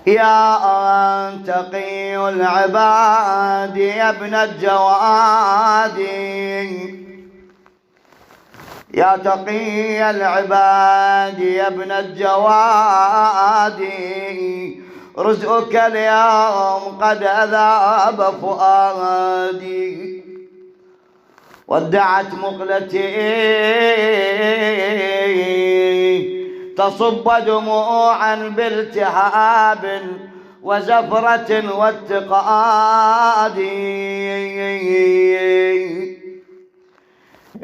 يا تقي العباد يا ابن الجواد، يا تقي العباد يا ابن الجواد، رزقك اليوم قد أذاب فؤادي. ودعت مقلتي تصب دموعا بالتهاب وزفرة واتقاد،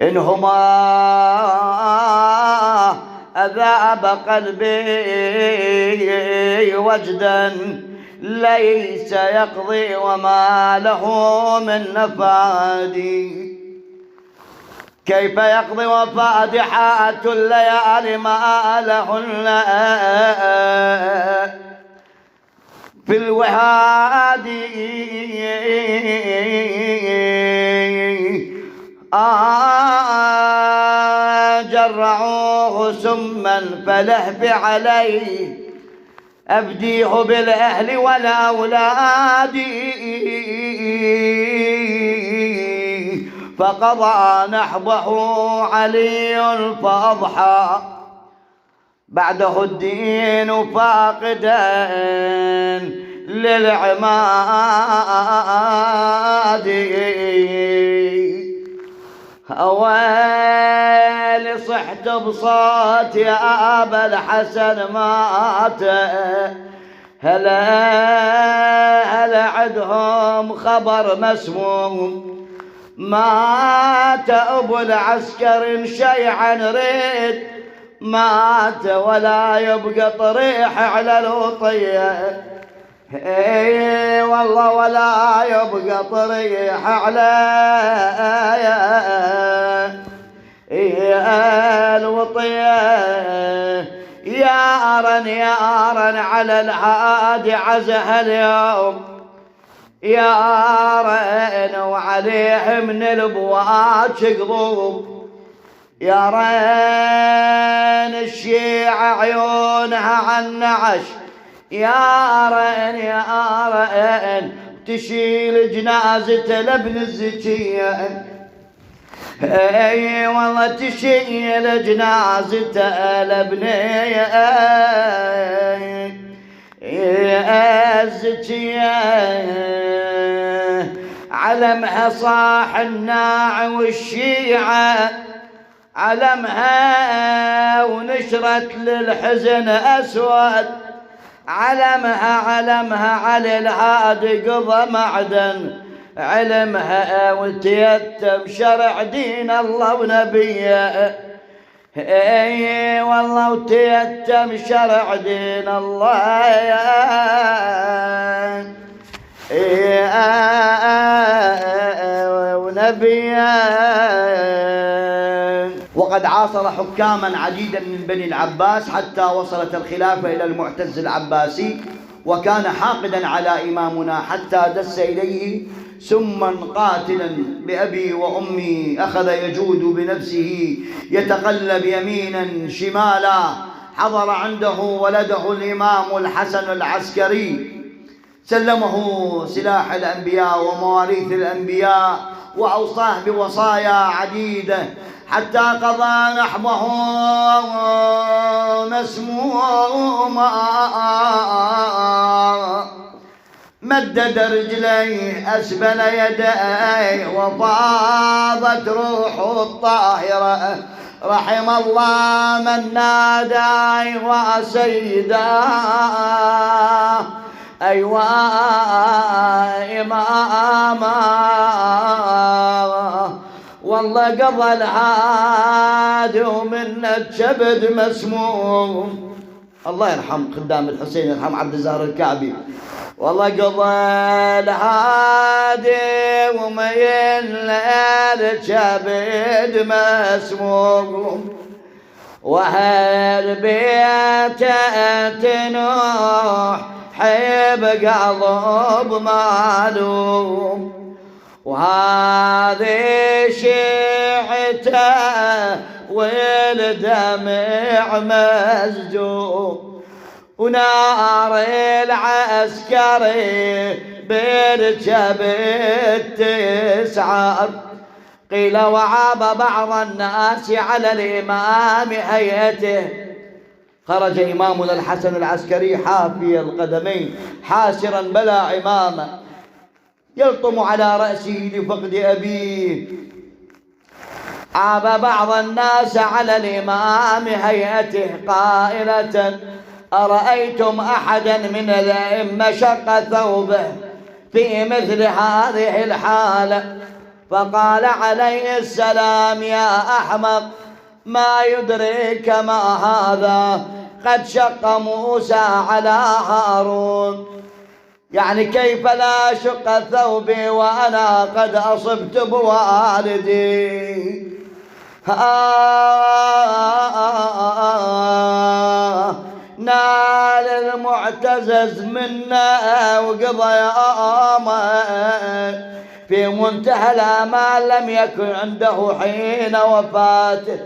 إنهما أذاب قلبي وجدا ليس يقضي وما له من نفادي. كيف يقضي وفادحات الليالي ما لهن في الوهاد، جرعوه سما فلهف عليه أبديه بالأهل والأولاد، فقضى نحبه علي فأضحى بعده الدين فاقدا للعماد. أويل صحت بصوت يا أبا الحسن مات، هلا عدهم خبر مسموم، مات أبو العسكر شيعا ريد، مات ولا يبقى طريح على الوطية، اي والله ولا يبقى طريح على الوطية. يا أرن على الهادي عزها اليوم، يا رين وعليه من البوات شقضوب، يا رين الشيعة عيونها عن نعش، يا رين تشيل جنازته لابن الزكية، اي والله تشيل جنازته لابن الزكية. علمها صاح الناع والشيعة، علمها ونشرت للحزن أسود، علمها على الهادي قضى معدن، علمها وتيتم شرع دين الله ونبيه، اي والله وتيتم شرع دين الله ونبيه. وقد عاصر حكاما عديدا من بني العباس حتى وصلت الخلافة إلى المعتز العباسي، وكان حاقدا على إمامنا حتى دس إليه سما قاتلا بأبي وأمي، أخذ يجود بنفسه يتقلب يمينا شمالا. حضر عنده ولده الإمام الحسن العسكري، سلمه سلاح الأنبياء ومواريث الأنبياء، وأوصاه بوصايا عديدة حتى قضى نحبه مسموما. مدد رجليه أسبل يديه وفاضت روحه الطاهرة، رحم الله من نادى وسيداه أيوا إماما، والله قضى الهادي ومن الجبد مسموم. الله يرحم خدام الحسين، يرحم عبد الزهر الكعبي، والله قضى الهادي ومن الجبد مسموم. وهل بيته تنوح حب قلب معلوم، وهذه شيعته والدمع مسجون، ونار العسكري بركب التسعار. قيل وعاب بعض الناس على الإمام هيئته. خرج إمامنا الحسن العسكري حافي القدمين حاسرا بلا عمامة، يلطم على رأسه لفقد أبيه. عاب بعض الناس على الإمام هيئته قائلة: أرأيتم أحدا من الأئمة شق ثوبه في مثل هذه الحالة؟ فقال عليه السلام: يا أحمق، ما يدريك ما هذا؟ قد شق موسى على هارون. يعني كيف لا أشق ثوبي وأنا قد أصبت بوالدي؟ نال المعتزز منا وقضى يومه في منتهى الآمال. لم يكن عنده حين وفاته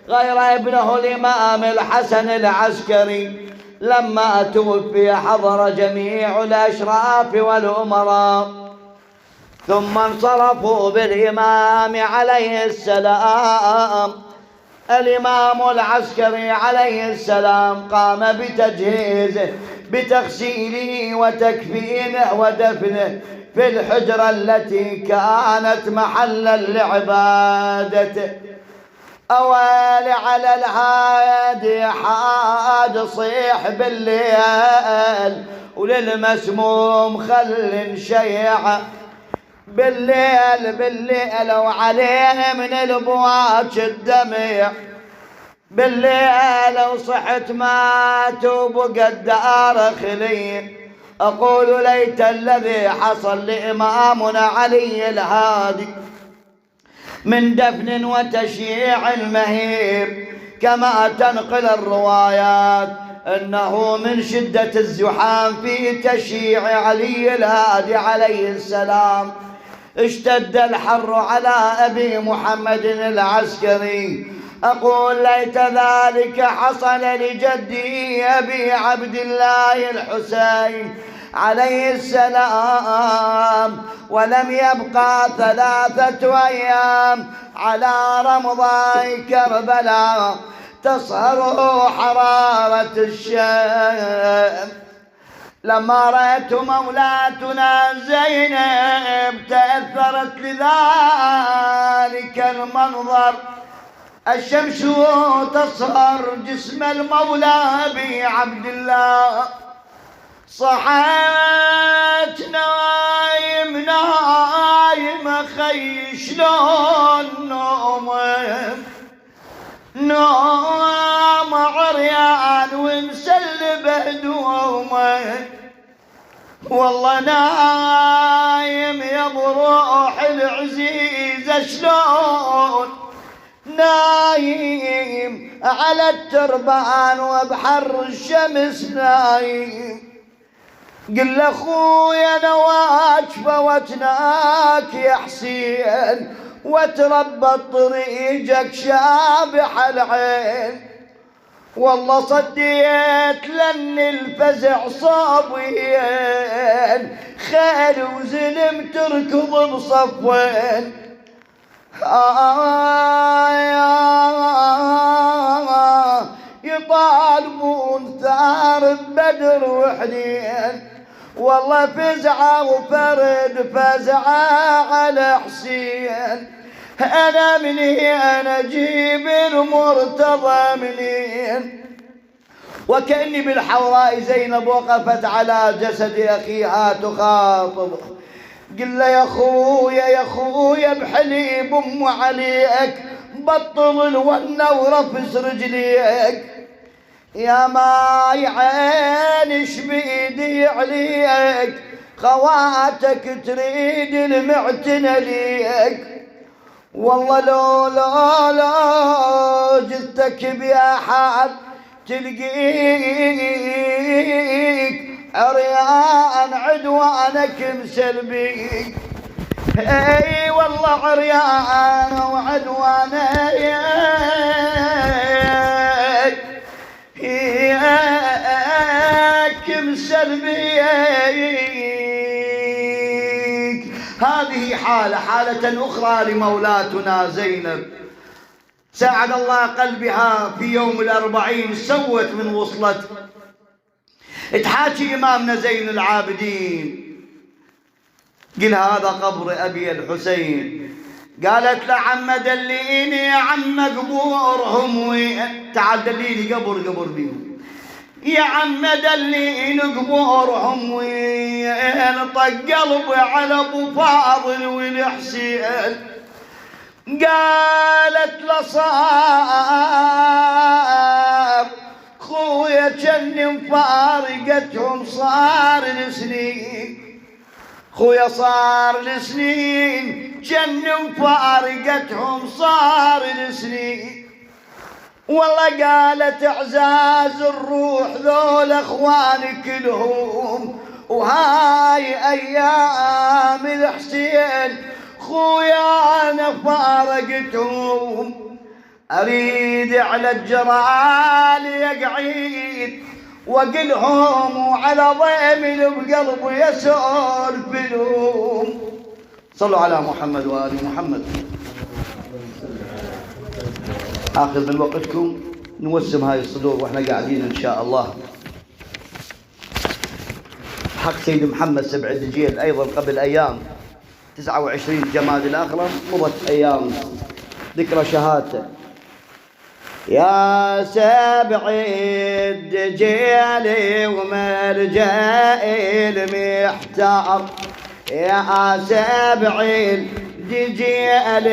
غير ابنه الإمام الحسن العسكري. لما توفي حضر جميع الأشراف والأمراء، ثم انصرفوا بالإمام عليه السلام. الإمام العسكري عليه السلام قام بتجهيزه، بتغسيله وتكفينه ودفنه في الحجرة التي كانت محلا لعبادته. أويل على الهادي حاد صيح بالليل، وللمسموم خل شيعة بالليل وعليه من البواج الدمع. بالليل وصحت مات وبقى الدار خلي. أقول ليت الذي حصل لإمامنا علي الهادي من دفن وتشييع مهيب، كما تنقل الروايات أنه من شدة الزحام في تشييع علي الهادي عليه السلام اشتد الحر على أبي محمد العسكري. أقول ليت ذلك حصل لجدي أبي عبد الله الحسين عليه السلام، ولم يبقى 3 أيام على رمضاء كربلاء تصهر حرارة الشام. لما رأت مولاتنا زينب تأثرت لذلك المنظر. الشمس تصهر جسم المولى أبي عبد الله. صحيت نايم أخي شلون نوم عريان ومسلب هدومه. والله نايم يا بروح العزيزة شلون نايم على التربان وبحر الشمس نايم. قل لاخويا نواج فوتناك يا حسين وتربى طريقك شابح العين. والله صديت لن الفزع صابين خيل وزلم تركض بصفين. يطالبون ثار بدر وحنين. والله فزعة وفرد فزعة على حسين. أنا مني أنا جيب المرتضى منين. وكأني بالحوراء زينب وقفت على جسد أخيها تخاطبه. قل له يا خويا بحليب أم عليك بطل الونة ورفس رجليك. يا ماي عينش بيدي عليك خواتك تريد المعتنى ليك. والله لو جدتك بأحد تلقيك عريان عدوانك مسلبيك. اي والله عريان وعدوانك مسلبيك. يتأثر بيك. هذه حالة أخرى لمولاتنا زينب، ساعد الله قلبها في يوم ال40 سوت من وصلت. تحاكي إمامنا زين العابدين، قل هذا قبر أبي الحسين. قالت له عم دليني يا عم قبورهم وين، تعال دليني قبر بيهم يا عم دليني قبورهم وين. طق قلبي على ابو فاضل والحسين. قالت له صار خويا جن مفارقتهم صار لسنين، خويا صار لسنين جن مفارقتهم صار لسنين. والله قالت اعزاز الروح ذول اخواني كلهم، وهاي ايام الحسين خويا انا فارقتهم. اريد على الجرال يقعيد واقلهم، وعلى ضيمي بقلبي يسولف لهم. صلوا على محمد وآل محمد. آخذ من وقتكم نوسم هاي الصدور واحنا قاعدين ان شاء الله. حق سيد محمد سبع دجيل ايضا قبل ايام 29 جماد الاخر مضت ايام ذكرى شهادته. يا سبع الدجيل وملجئي المحتار، يا سبع الدجيل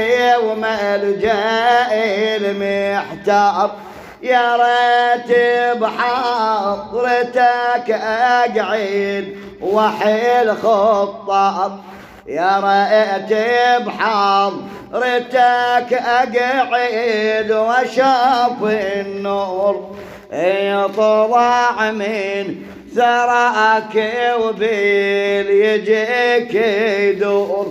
وملجئي المحتار. يا ريت بحضرتك اقعد وحيل خطار، يا ريت بحضرتك اقعد واشوف النور يطلع من ثراك وبيل يجيك يدور.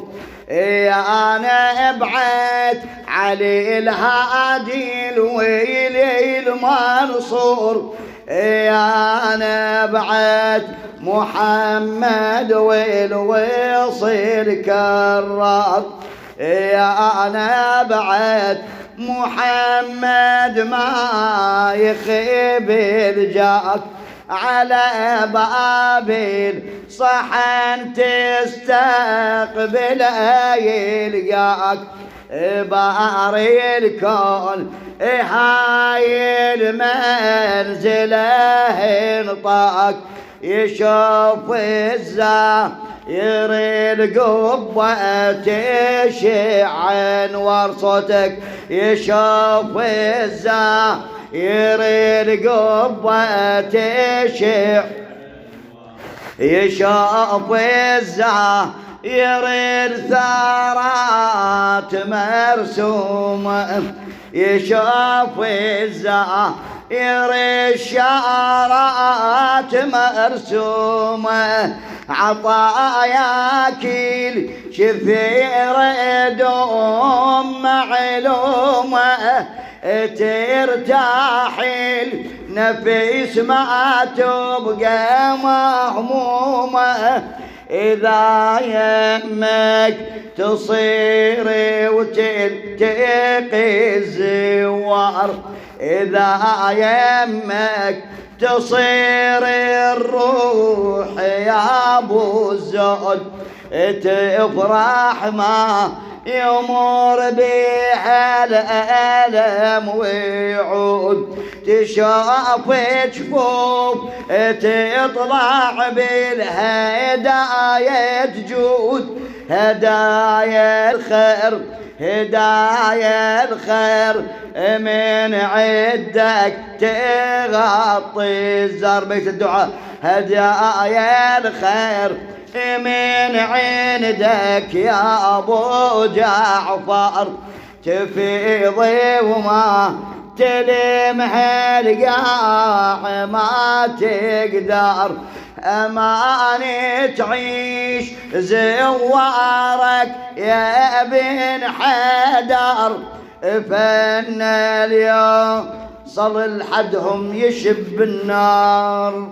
يا انا ابعد علي الهادي الويلي المنصور، يا انا ابعد محمد والوصيل كرار. يا انا بعد محمد ما يخيب الجاك، على بابل صحن تستقبل يلقاك. باري الكون هاي المنزله انطاك، يشوف الزاير القبة تشع انوار صوتك، يشوف الزاير القبة تشع، يشوف الزاير الثارات مرسومة، يشوف الزاير الشارات مرسومة. عطاياك الشفير دوم معلومة، ترتاح النفس ما تبقى مهمومة. إذا يمك تصير وتلتقي الزوار، إذا يمك تصير الروح يا ابو الزود، تفرح ما يمر بها الألم ويعود. تشوف جفوف تطلع بالهدايا تجود، هدايا الخير هدايا الخير من عندك تغطي الزار. بيت الدعاء هدايا الخير من عندك يا ابو جعفر، تفيضي وما تلمها القاع ما تقدر. أماني تعيش زوارك يا ابن حدر، فن اليوم صل لحدهم يشب النار.